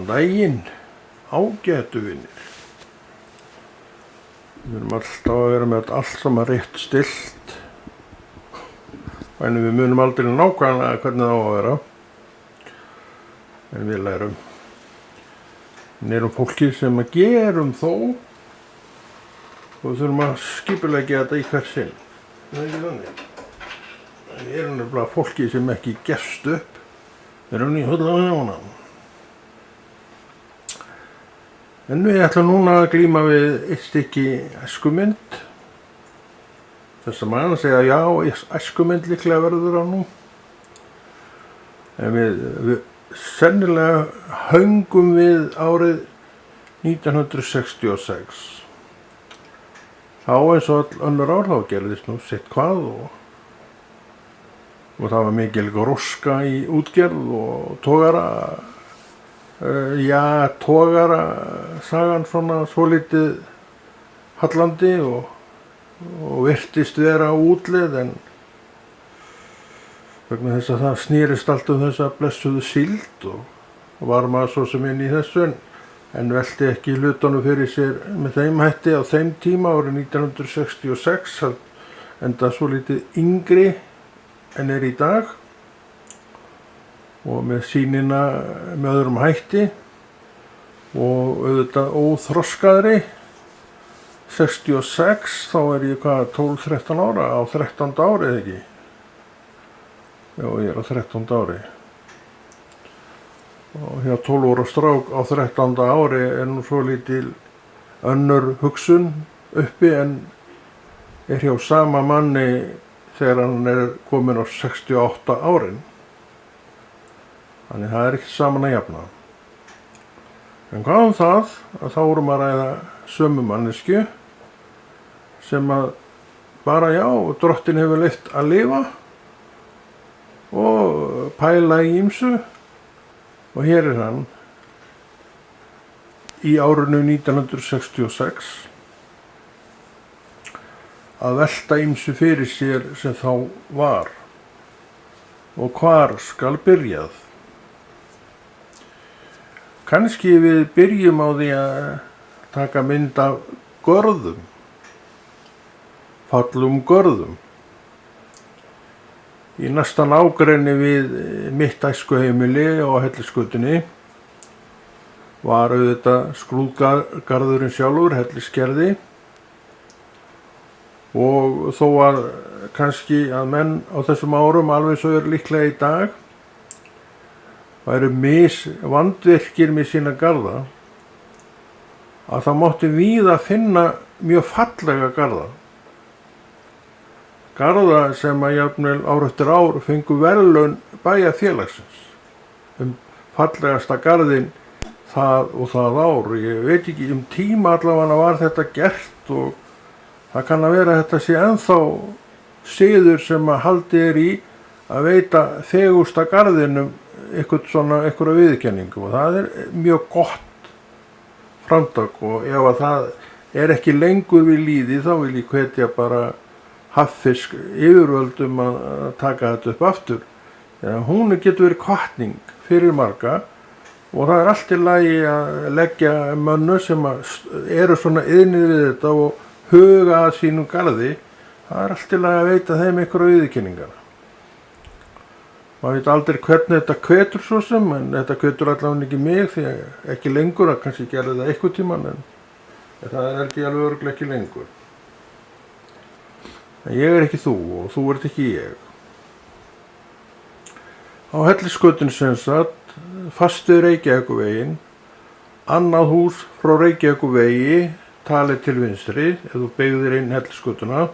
Góðan daginn, ágætu vinir. Við erum alltaf að vera með allt saman rétt stillt. En við munum aldrei nákvæmlega hvernig það á að vera. En við lærum. Við erum fólki sem að gerum þó og við þurfum að skipuleggja þetta í hvers sinn. Það er ekki þannig. Við erum nefnilega fólki sem ekki gefst upp. Við erum í hulla við nánan. En við ætlum núna að glíma við eitt stykki æskumynd. Þess að maður segja já, æskumynd líklega verður á nú. En við sennilega höngum við árið 1966. Þá eins og önnur ár þá gerðist nú sitt hvað og það var mikil gróska í útgerð og togara. Togara sagan svona svolítið hallandi og virtist vera útleið en vegna þess að það snýrist allt þessa blessuðu síld og var maður svo sem inn í þessu en velti ekki hlutunum fyrir sér með þeim hætti á þeim tíma árið 1966 enda svolítið yngri en er í dag. Og með sýnina með öðrum hætti og auðvitað óþroskaðri. 66 þá er ég 12-13 ára á 13. ári eða ekki? Já, ég er á 13. ári. Og hjá 12 ára strák á 13. ári er nú svo lítil önnur hugsun uppi en er hjá sama manni þegar hann er kominn á 68 árin. Þannig það er ekki saman að jafna. En hvað það að þá vorum að ræða sömu mannesku sem að bara drottin hefur leyft að lifa og pæla í ýmsu og hér er hann í árinu 1966 að velta ýmsu fyrir sér sem þá var og hvar skal byrjað. Kannski við byrjum á því að taka mynd af görðum, fallum görðum. Í næsta nágrenni við mitt æskuheimili á Hellisgötunni var auðvitað skrúðgarðurinn sjálfur, Hellisgerði, og þó að kannski að menn á þessum árum alveg svo er líklega í dag væru vandvirkir með sína garða að það mátti víða finna mjög fallega garða. Garða sem að jafnvel ár eftir ár fengu verðlaun bæjarfélagsins fallegasta garðinn það og það ár. Ég veit ekki tíma allavega var þetta gert og það kann að vera að þetta sé ennþá siður sem að haldið er í að veita fegursta garðinum einhverja viðurkenningu og það er mjög gott framtak og ef að það er ekki lengur við lýði þá vil ég hvetja bara hafnfisk yfirvöldum að taka þetta upp aftur. Hún getur verið hvatning fyrir marga og það er allt í lagi að leggja mönnu sem eru svona iðnir við þetta og huga að sínum garði. Það er allt í lagi að veita þeim einhverja viðurkenningar. Maður veit aldrei hvernig þetta hvetur svo sem, en þetta hvetur allavega ekki mig því ekki lengur, að kannski gerði það einhvern tímann, en það er held ég alveg örugglega ekki lengur. En ég er ekki þú og þú ert ekki ég. Á Hellisgötunni sem sagt, fast við Reykjavíkurveginn, annað hús frá Reykjavíkurvegi, talið til vinstri, ef þú beygðir inn Hellisgötuna.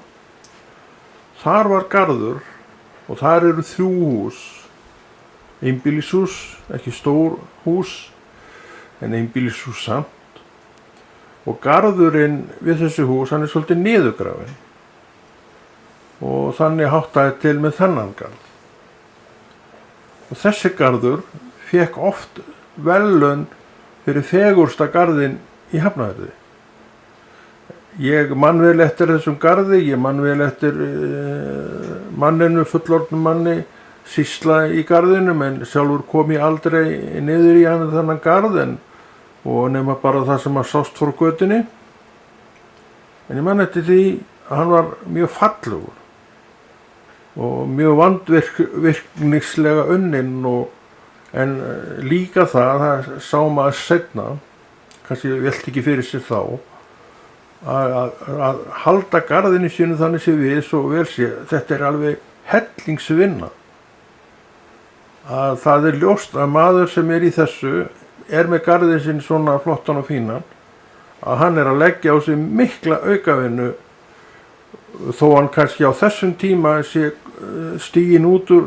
Þar var garður og þar eru 3 hús. Einbýlishús, ekki stór hús, en einbýlishús samt. Og garðurinn við þessu hús, hann er svolítið niðurgrafinn. Og þannig háttaði til með þennan garð. Og þessi garður fékk oft verðlaun fyrir fegursta garðinn í Hafnarfirði. Ég man vel eftir þessum garði, ég man vel eftir manninu, fullorðnum manni, sýsla í garðinum, en sjálfur kom ég aldrei niður í hann þennan garð og nema bara það sem að sást frá götunni. En ég man eftir því að hann var mjög fallegur og mjög vandvirkningslega unninn, en líka það sá maður seinna, kannski velti ekki fyrir sér þá, að halda garðinu sínu þannig sé við svo vel sé, þetta er alveg hellingsvinna. Að það er ljóst að maður sem er í þessu, er með garðin sinn svona flottan og fínan, að hann er að leggja á sig mikla aukavinnu, þó hann kannski á þessum tíma sé stiginn út úr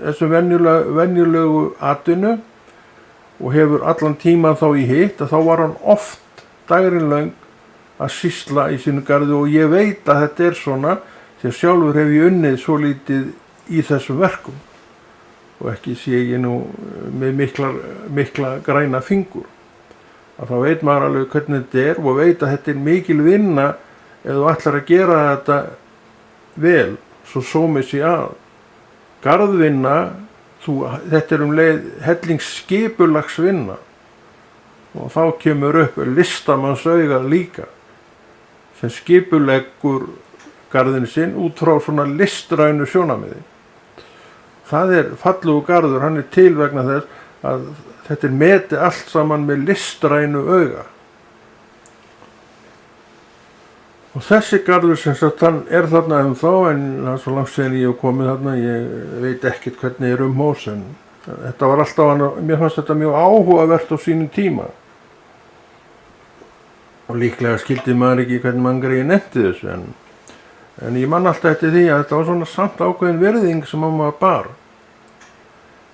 þessum venjulegu atvinnu og hefur allan tíman þá í hitt, að þá var hann oft dagurinn löng að sýsla í sínu garði, og ég veit að þetta er svona því að sjálfur hef ég unnið svo lítið í þessum verkum og ekki sé ég nú með mikla græna fingur. Að þá veit maður alveg hvernig þetta er og veit að þetta er mikil vinna ef þú ætlar að gera þetta vel, svo sómið sé að. Garðvinna, þetta er leið hellingsskipulagsvinna, og þá kemur upp listamannsauga líka, sem skipuleggur garðin sinn út frá svona listrænu sjónarmiði. Það er fallegur garður, hann er til vegna þess að þetta er metið allt saman með listrænu auga. Og þessi garður sem sagt, hann er þarna ennþá, en það er svo langt síðan ég hef komið þarna, ég veit ekkert hvernig er hús, en þetta var alltaf, mér fannst þetta mjög áhugavert á sínum tíma. Og líklega skildi maður ekki hvernig maður greið nefndi þessu, en ég man alltaf eftir því að þetta var svona samt ákveðin virðing sem maður bar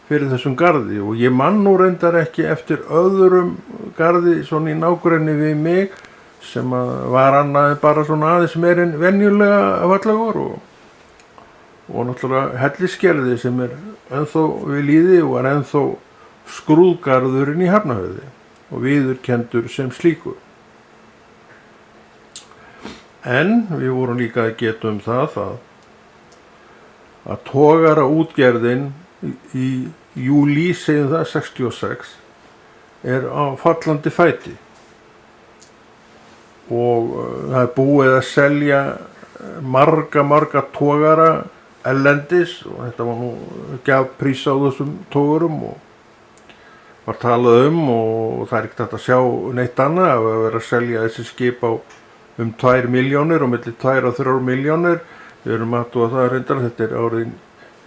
fyrir þessum garði, og ég man nú reyndar ekki eftir öðrum garði svona í nágrenni við mig sem var annað bara svona aðeins meir en venjulega fallegur, og náttúrulega Hellisgerði sem er ennþá við lýði og er ennþá skrúðgarðurinn í Hafnarfirði og viðurkenndur sem slíkur. En við vorum líka að geta það að togaraútgerðin í júlí, segjum það, 66 er á fallandi fæti, og það er búið að selja marga togara ellendis, og þetta var nú gjafprís á þessum togurum og var talað og það er ekkert hægt að sjá neitt annað að vera að selja þessi skip á 2 milljónir og milli 2 og 3 milljónir. Við erum aðtúa það reyndar, þetta er árið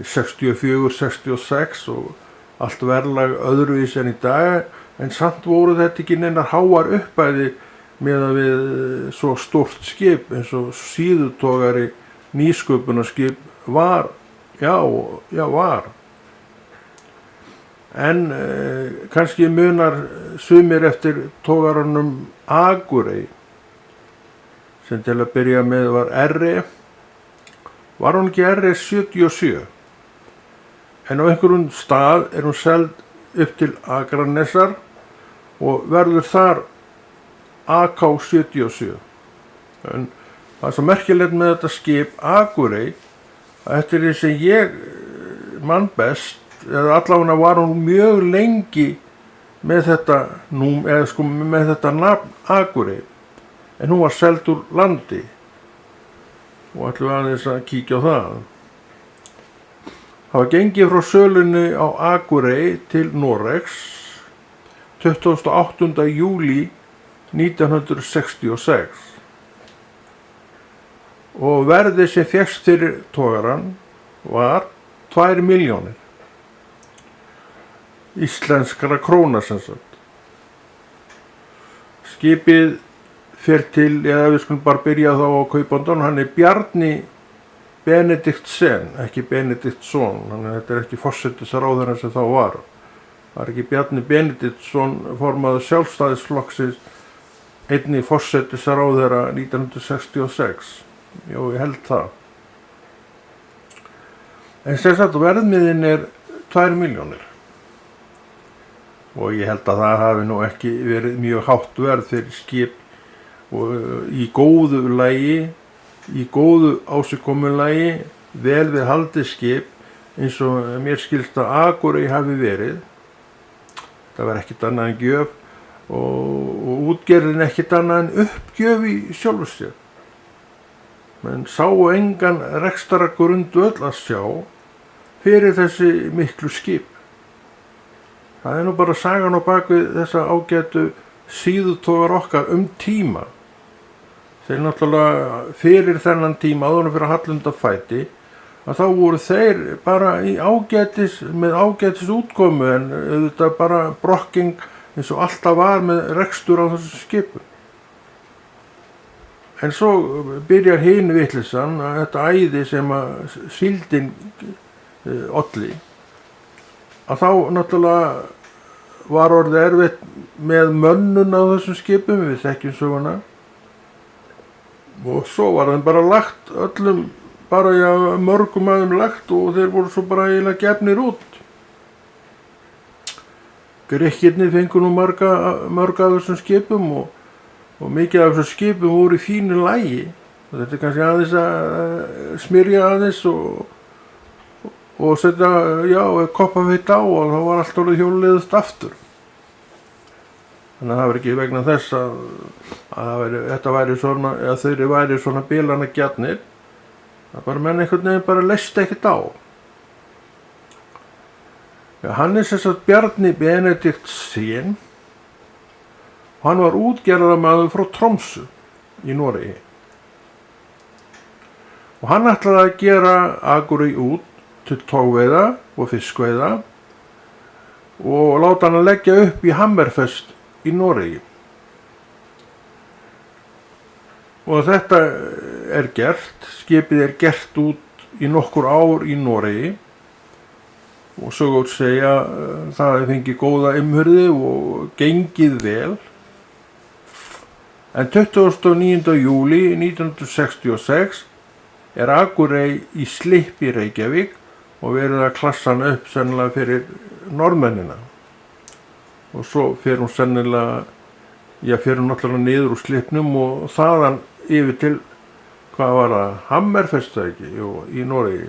64, 66 og allt verðlag öðruvís en í dag, en samt voru þetta ekki neinar háar uppæði meðan við svo stórt skip eins og síðutogari nýsköpunarskip var, var. En kannski munar sumir eftir togaranum Akurey, sem til að byrja með var R.E. Var hún ekki R.E. 77, en á einhverjum stað er hún seld upp til Akranesar og verður þar AK 77. En það er svo merkilegt með þetta skip Akurey, að eftir því sem ég man best, eða allavega var hún mjög lengi með þetta með þetta nafn Akurey, en hún var seld úr landi, og ætlum við aðeins að kíkja á það. Það var gengið frá sölunni á Akurey til Noregs 28. júlí 1966 og verðið sem fékkst fyrir togaran var 2 milljónir íslenskra króna sem sagt. Skipið fer til, við skulum bara byrja þá á kaupandanum, hann er Bjarni Benediktsen, ekki Benediktsson, þannig að þetta er ekki forsætisráðherra sem þá var. Það er ekki Bjarni Benediktsson, formaður Sjálfstæðisflokksins, einnig forsætisráðherra 1966. Jú, ég held það. En sem sagt, verðmiðin er 2 milljónir. Og ég held að það hafi nú ekki verið mjög hátt verð fyrir skip og í góðu lagi, í góðu ásigkomulagi, vel við haldið skip, eins og mér skilst að Akurey hafi verið. Það var ekkert annað en gjöf og útgerðin ekkert annað en uppgjöf í sjálfu sér. Menn sáu engan rekstrargrundvöll að sjá fyrir þessi miklu skip. Það nú bara sagan á bakvið þessa ágætu síðutogar okkar tíma. Þeir náttúrulega fyrir þennan tíma, áður en fyrir hallundafæti, að þá voru þeir bara með ágætis útkomu, en auðvitað bara brokking eins og alltaf var með rekstur á þessum skipum. En svo byrjar hin vitleysan, þetta æði sem að síldin olli, að þá náttúrulega var orðið erfitt með mönnun á þessum skipum, við þekkjum söguna, og svo var þeim bara lagt öllum, bara mörgum aðeim lagt og þeir voru svo bara eiginlega gefnir út. Grikkirnir fengu nú mörg af þessum skipum og mikið af þessum skipum voru í fínu lagi. Og þetta kannski aðeins að smyrja aðeins og setja, koppafeit á og þá var allt orðið hjóliðust aftur. Þannig að það var ekki vegna þess að þetta væri svona, eða þeir væri svona bílana gjarnir. Það bara menn einhvern veginn bara leist ekkert á. Hann þess að Bjarni Benediktsson, hann var útgerðarmaður frá Tromsø í Noregi. Og hann ætlaði að gera Akurey út til togveiða og fiskveiða og láta hann að leggja upp í Hammerfest í Noregi. Og þetta gert, skipið gert út í nokkur ár í Noregi og svo gótt segja það hefði fengið góða umhirðu og gengið vel. En 29. júlí 1966 Akurey í Slipp í Reykjavík og verið að klassa hann upp sennilega fyrir Norðmennina. Og svo fer hún sennilega, fer hún náttúrulega niður úr Slippnum og þaðan yfir til, hvað var það, Hammerfest ekki, í Noregi.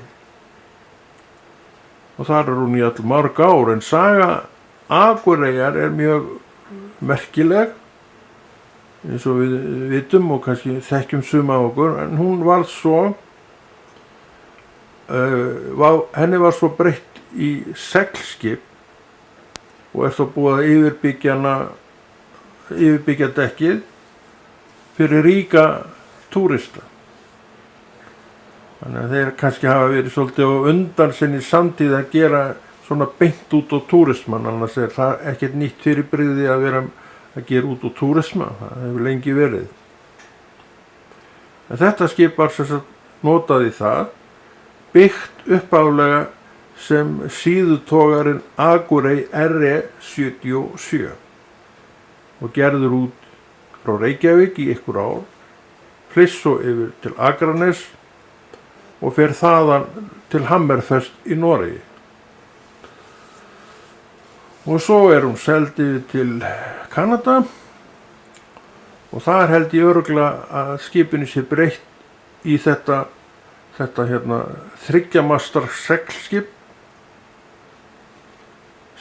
Og þar hún í mörg ár, en saga Akureyjar mjög merkileg, eins og við vitum og kannski þekkjum suma á okkur, en hún var svo, henni var svo breytt í seglskip og þá búið að yfirbyggja dekkið fyrir ríka túrista. Þannig að þeir kannski hafa verið svolítið á undan sinni samtíð að gera svona beint út á túrisman, annars það ekkert nýtt fyrirbrigði að vera að gera út á túrisma, það hefur lengi verið. En þetta skip var sem sagt notað í það, byggt uppálega sem síðutogarinn Akurey RE-77 og gerður út frá Reykjavík í ykkur ár, flyst svo yfir til Akranes og fer þaðan til Hammerfest í Noregi. Og svo hún seld yfir til Kanada og þar held ég örugglega að skipinu sé breytt í þetta þriggjamastar seglskip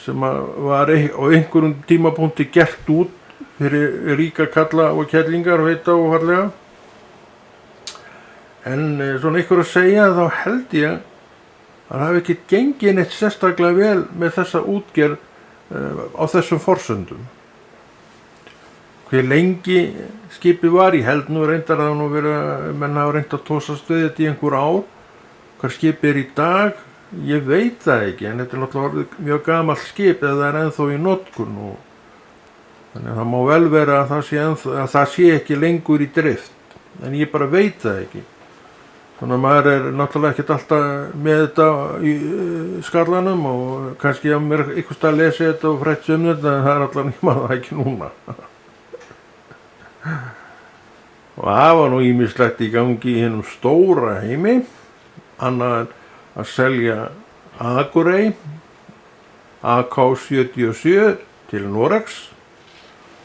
sem var á einhverjum tímapunkti gert út fyrir ríka kalla og kellingar, veita og fallega. En svona ykkur að segja þá held ég að það hafi ekki gengið neitt sérstaklega vel með þessa útgerð á þessum forsöndum. Hver lengi skipið var í held nú reyndar að nú menn hafa reynd að tósast við þetta í einhver ár. Hvar skipið í dag, ég veit það ekki, en þetta náttúrulega mjög gamalt skip eða það ennþá í notkun og þannig að það má vel vera að það sé ekki lengur í drift, en ég bara veit það ekki. Þannig að maður náttúrulega ekkert alltaf með þetta í skallanum og kannski að mér einhvers stað lesi þetta og frætt þetta, en það allan ég maður það ekki núna. Og það var nú ýmislegt í gangi í hinum stóra heimi, annað en að selja Akurey AK-77 til Noregs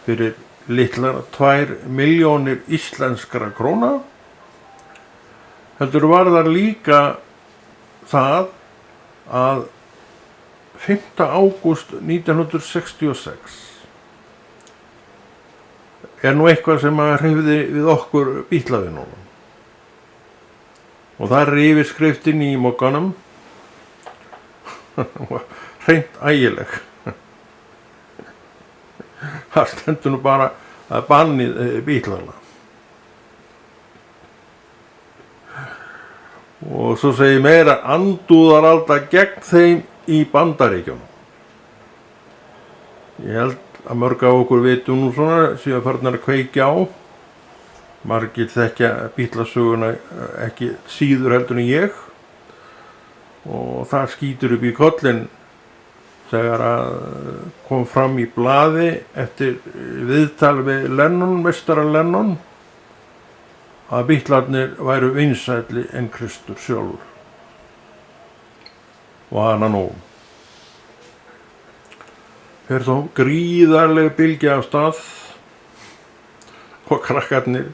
fyrir litlar 2 milljónir íslenskra króna. Heldur var það líka það að 5. ágúst 1966 er nú eitthvað sem að hreyfði við okkur bítlavinunum. Og það er yfirskriftin í Mogganum, hreint ægileg. Það stendur nú bara að bannið bítlana. Og svo segir meira, andúðaralda gegn þeim í Bandaríkjunum. Ég held að mörg af okkur vitum nú svona, síðan farnar að kveikja á. Margir þekkja bítlasöguna ekki síður heldur en ég. Og það skýtur upp í kollinn þegar að kom fram í blaði eftir viðtal við Lennon, meistara Lennon, að bítlarnir væru vinsælli en Kristur sjálfur. Og hana nú. Fer þó gríðarleg bylgja af stað og krakkarnir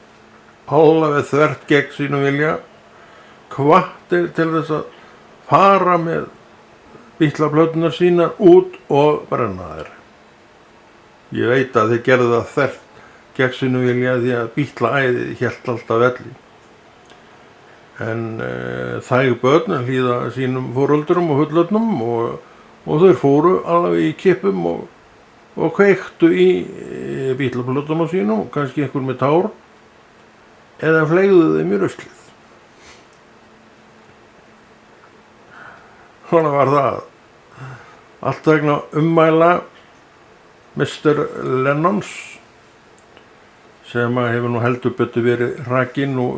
alveg þvert gegn sínum vilja hvattir til þess að fara með bítlaplöturnar sínar út og brenna þær. Ég veit að þeir gerðu það þvert gegn sínum vilja því að bítlaæðið hélt alltaf velli. En þæg börn hlýða sínum foreldurum og fullorðnum og þeir fóru alveg í kippum og kveiktu í bítlaplötunum sínum, kannski einhver með tár, eða fleygðu þeim í ruslið. Svona var það. Allt vegna ummæla Mr. Lennons, sem hefur nú heldur betur verið rakinn og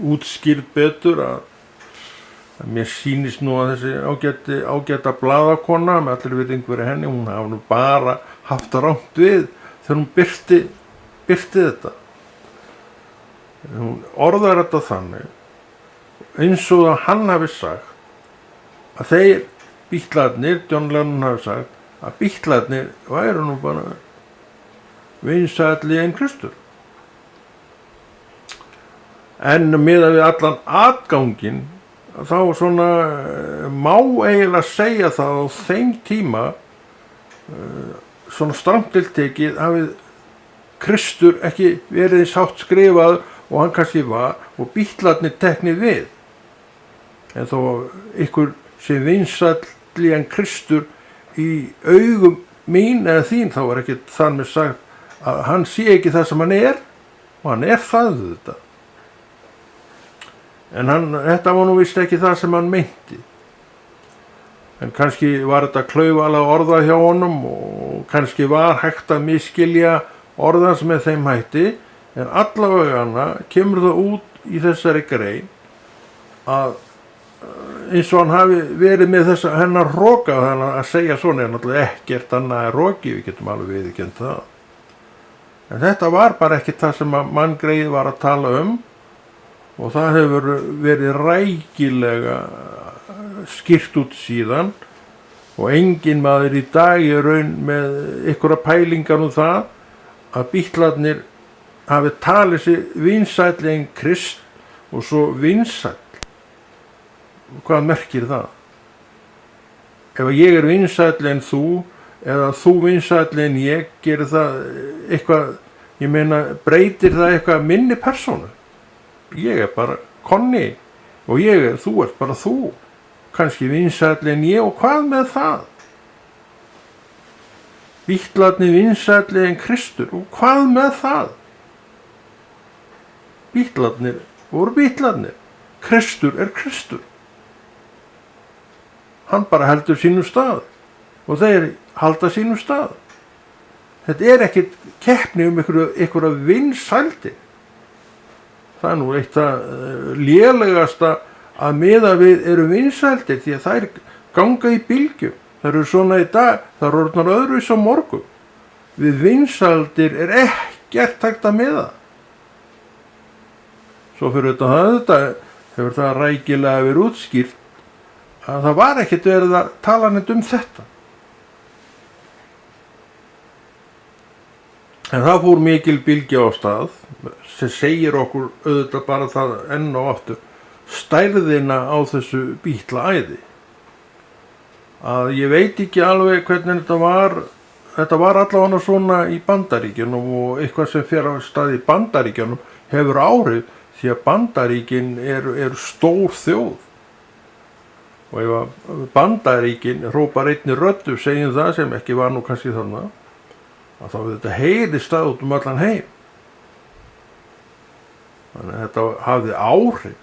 útskýrt betur að mér sýnist nú að þessi ágæta blaðakona með allir virðingu fyrir henni, hún hafi nú bara haft það rangt við þegar hún birti þetta. Hún orðar þetta þannig eins og að hann hafi sagt að þeir bítlarnir, John Lennon hafi sagt að bítlarnir væru nú bara vinsælli en Kristur. En miðað við allan atganginn þá svona má eiginlega segja það á þeim tíma svona strangt til tekið hafi Kristur ekki verið sátt skrifað og hann kannski var og bítlarnir teknir við. En þó ykkur sem vinsælli en Kristur í augum mín eða þín, þá er ekki þann með sagt að hann sé ekki það sem hann er og hann er það þetta. En þetta var nú vist ekki það sem hann meinti. En kannski var þetta klaufalega orða hjá honum og kannski var hægt að misskilja orðans með þeim hætti, en allavega kemur það út í þessari grein að eins og hann hafi verið með þessa hennar hroka, þannig að segja svona er náttúrulega ekkert annað en hroki, við getum alveg viðurkennt það. En þetta var bara ekki það sem að manngreið var að tala og það hefur verið rækilega skýrt út síðan og enginn maður í dag í raun með einhverja pælingar það að bítlarnir hafi talið sig vinsælli en Krist og svo vinsæll. Hvað merkir það? Ef ég er vinsælli en þú eða þú vinsælli en ég, gerir það eitthvað, ég meina breytir það eitthvað minni persónu? Ég er bara Conny og þú ert bara þú, kannski vinsælli en ég, og hvað með það? Bítlarnir vinsælli en Kristur, og hvað með það? Bítlarnir voru bítlarnir, Kristur er Kristur. Hann bara heldur sínum stað og þeir halda sínum stað. Þetta er ekkit keppni einhverja vinsældi. Það er nú eitt það lélegasta að miða við eru vinsældir, því að þær ganga í bylgjum. Það eru svona í dag, það eru orðnar öðruvísi á morgun. Við vinsældir er ekkert hægt að miða. Svo fyrir þetta hefur það rækilega verið útskýrt að það var ekkert verið að tala neitt þetta. En það fór mikil bylgja á stað sem segir okkur auðvitað bara það enn og aftur stærðina á þessu bítlaæði. að ég veit ekki alveg hvernig þetta var allavega svona í Bandaríkjunum, og eitthvað sem fer á stað í Bandaríkjunum hefur áhrif, því að Bandaríkin eru stór þjóð, og ef að Bandaríkin hrópar einni röddu, segjum það, sem ekki var nú kannski þarna, að þá þetta heyrist það út allan heim. Þannig að þetta hafði áhrif.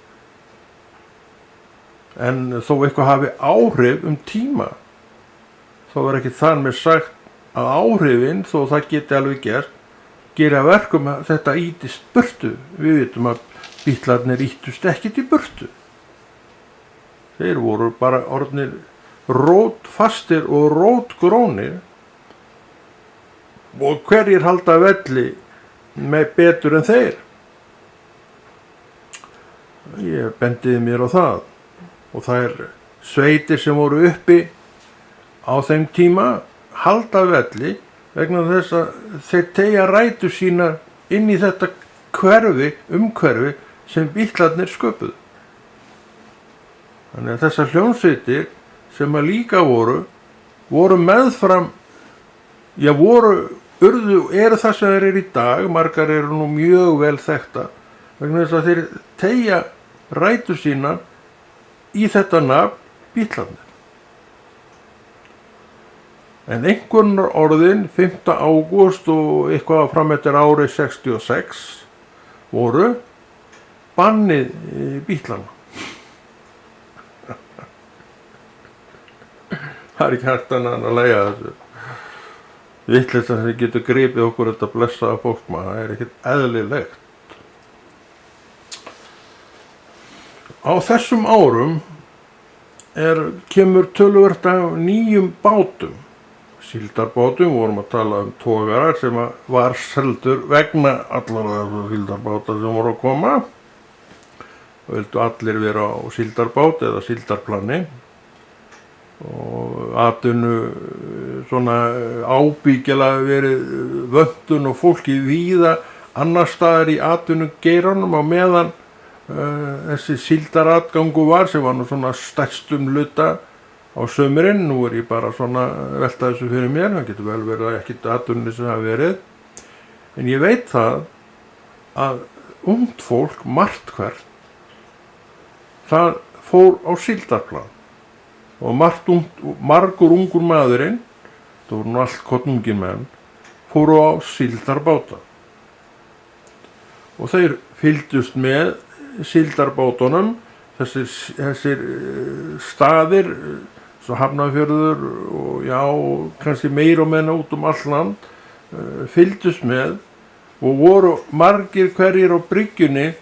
En þó eitthvað hafi áhrif tíma, þá er ekki þar með sagt að áhrifin, þó það geti alveg gera verkum að þetta ýtist burtu. Við vitum að Bítlarnir ýttust ekkert í burtu. Þeir voru bara orðnir rótfastir og rótgrónir, og hverjir halda velli með betur en þeir? Ég bendiði mér á það, og það sveitir sem voru uppi á þeim tíma halda velli vegna þess að þeir teygja rætur sína inn í þetta umhverfi sem Bítlarnir sköpuðu. Þannig að þessar hljómsveitir sem að líka voru meðfram, eru það sem þeir eru í dag, margar eru nú mjög vel þekkta, vegna þess að þeir teygja rætur sína í þetta nafn Bítlarnir. En einhvern orðin 5. ágúst og eitthvað fram eftir árið 66 voru bannið Bítlana. Það ekki hægt að lægja þessu. Vitleysan sem getur gripið okkur þetta blessaða fólk, það ekkert eðlilegt. Á þessum árum kemur töluvert af nýjum bátum. Síldarbátum, vorum að tala togarar sem var seldur vegna allar þessu síldarbáta sem voru að koma. Og vildu allir vera á síldarbát eða síldarplani, og atvinnu svona ábyggilega verið vöntun og fólki víða annar staðar í atvinnugeiranum á meðan þessi síldaratgangur var, sem var nú svona stærstum hluta á sömurinn. Nú ég bara svona velta þessu fyrir mér, það getur vel verið að ekkert atvinni sem það verið, en ég veit það að ungt fólk, margt hvert, það fór á síldarplan, og margur ungur maðurinn, það voru nú allt kottungir menn, fóru á síldarbáta, og þeir fylgdust með síldarbátunum, þessir staðir, svo Hafnarfjörður og kannski meira og menna út all land, fylgdust með og voru margir hverjir á bryggjunni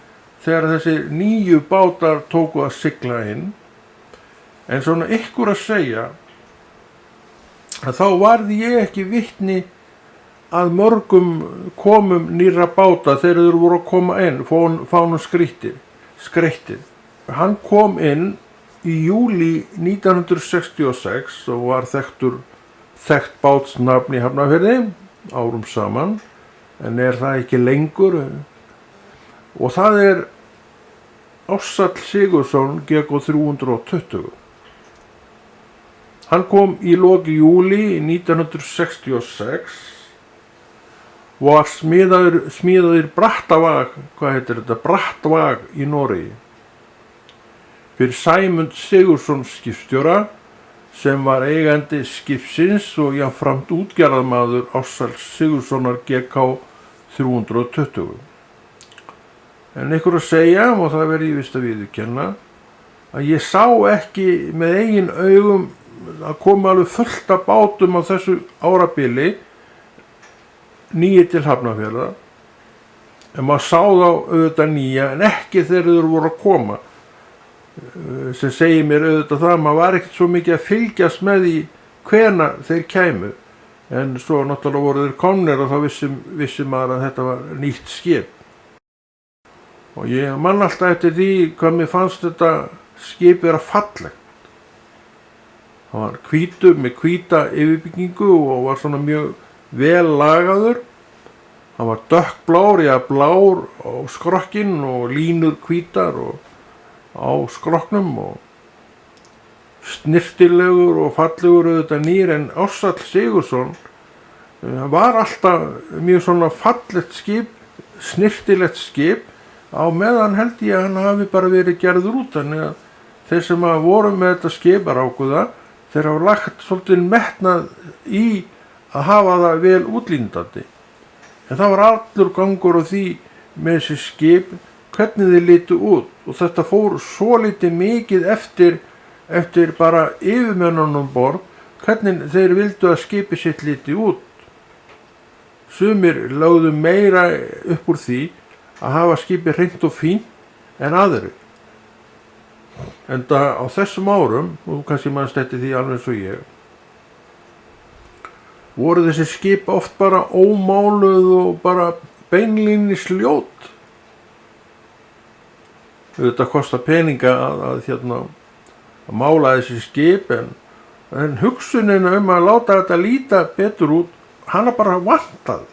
þegar þessi nýju bátar tóku að sigla inn. En svona ykkur að segja að þá varði ég ekki vitni að mörgum komum nýrra báta þegar þeir voru að koma inn, fánum skreittir. Hann kom inn í júlí 1966 og var þekkt bátsnafn í Hafnarfirði árum saman, en það ekki lengur, og það Ársæll Sigurðsson GK 320. Hann kom í loki júlí 1966 og var smíðaður Brattvag í Noregi fyrir Sæmund Sigurðsson skipstjóra, sem var eigandi skipsins og jafnframt útgerðarmaður Ársæls Sigurðssonar GK 320. En ykkur að segja, og það verði ég vist að viðurkenna, að ég sá ekki með eigin augum að koma alveg fullt af bátum á þessu árabili nýir til Hafnarfjarðar, en maður sá þá auðvitað nýja, en ekki þegar þeir voru að koma, sem segir mér auðvitað það að maður var ekkert svo mikið að fylgjast með því hvenær þeir kæmu, en svo náttúrulega voru þeir komnir og þá vissi maður að þetta var nýtt skip. Og ég man alltaf eftir því hvað mér fannst þetta skip vera fallegt. Það var hvítur með hvíta yfirbyggingu og var svona mjög vel lagaður. Hann var dökkblár, blár á skrokkinn og línur hvítar og á skrokknum, og snirtilegur og fallegur auðvitað nýr, en Ársæll Sigurðsson var alltaf mjög svona fallegt skip, snirtilegt skip, á meðan held ég að hann hafi bara verið gerður út. Þannig að þeir sem að voru með þetta skiparákuða, þeir hafa lagt svolítið metnað í að hafa það vel útlíndandi. En það var allur gangur á því með þessi skip, hvernig þið litu út, og þetta fór svo litið mikið eftir bara yfirmönnunum borð, hvernig þeir vildu að skipi sitt liti út. Sumir lögðu meira upp úr því að hafa skipið hreint og fínt en aðrir. Enda á þessum árum, og kannski mann stætti því alveg eins og ég, voru þessi skip oft bara ómáluð og bara beinlínis ljót. Þetta kostar peninga að mála þessi skip, en hugsunin að láta þetta líta betur út, hana bara vantaði.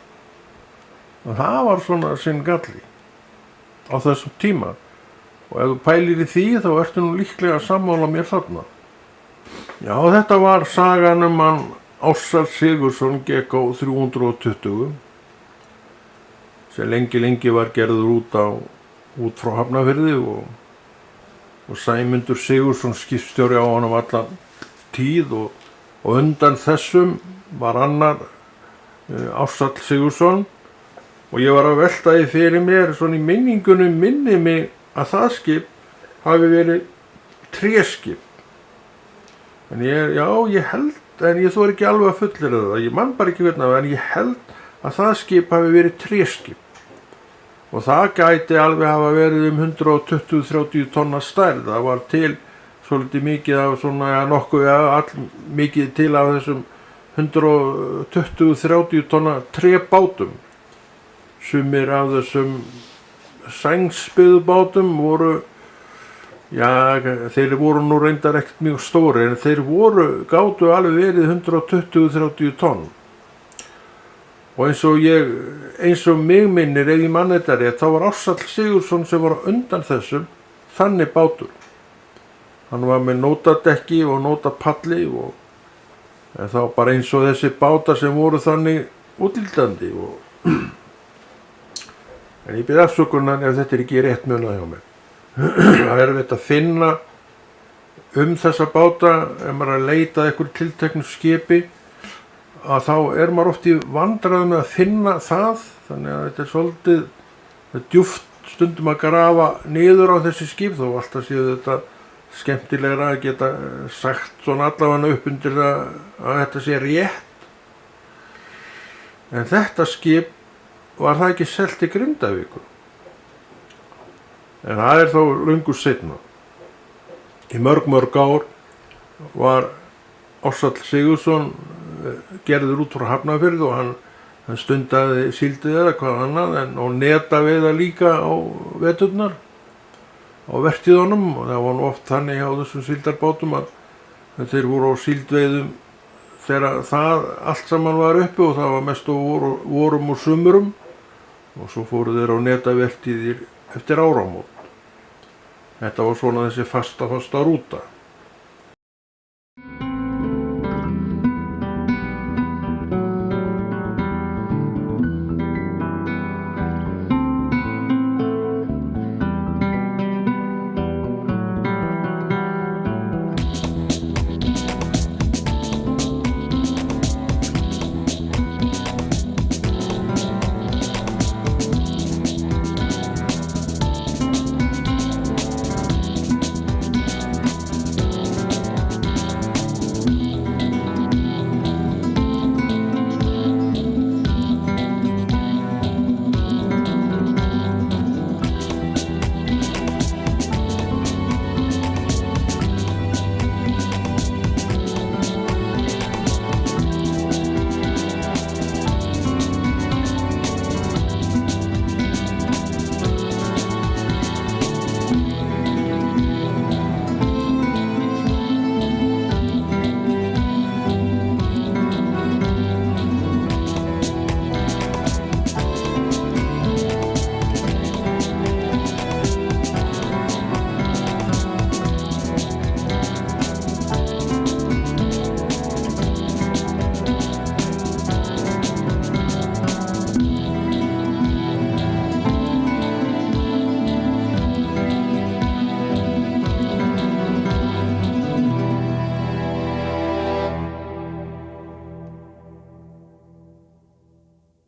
Og það var svona sinn galli á þessum tíma. Og ef þú pælir í því, þá ertu nú líklega að sammála mér þarna. Já, þetta var sagan hann Ársæll Sigurðsson GK 320, sem lengi var gerður út frá Hafnarfirði, og Sæmundur Sigurðsson skipstjóri á honum allan tíð, og undan þessum var annar Ársæll Sigurðsson, og ég var að velta því fyrir mér, svona í minningunum minni mig að það skip hafi verið tréskip. En ég held, en ég þori ekki alveg að fullyrða það, ég man bara ekki hvernig, en ég held að það skip hafi verið tréskip. Og það gæti alveg hafa verið 120-130 tonna stærð. Það var til svolítið mikið af svona, mikið til af þessum 120-130 tonna trébátum. Sumir af þessum sængsbyggðubátum voru, þeir voru nú reyndar ekkert mjög stóri, en þeir gátu alveg verið 120-130 tonn. Og eins og mig minnir, ef ég man þetta rétt, þá var Ársæll Sigurðsson sem var undan þessum þannig bátur. Hann var með nótadekki og nótapalli, en þá bara eins og þessi bátar sem voru þannig útlítandi. En ég bið afsökunar ef þetta ekki rétt munað hjá mér. Það erfitt að finna þessa báta, ef maður að leita að einhverju tilteknu skipi, að þá maður oft í vandræðum með að finna það. Þannig að þetta svolítið djúpt stundum að grafa niður á þessi skip, þó alltaf séu þetta skemmtilegra að geta sagt svona allavega upp undir að þetta sé rétt. En þetta skip var það ekki selt til Grindavíkur. En það þó löngu seinna. Í mörg ár var Ársæll Sigurðsson gerður út frá Hafnarfirði, og hann stundaði síldið eða hvað annað, og netaveiða líka á veturnar á vertíðunum, og það var nú oft þannig hjá þessum síldarbátum að þeir voru á síldveiðum þegar það allt saman var uppi, og það var mest á vorum og sumurum, og svo fóru þeir á netavertíðir eftir áramót. Þetta var svona þessi fasta rúta.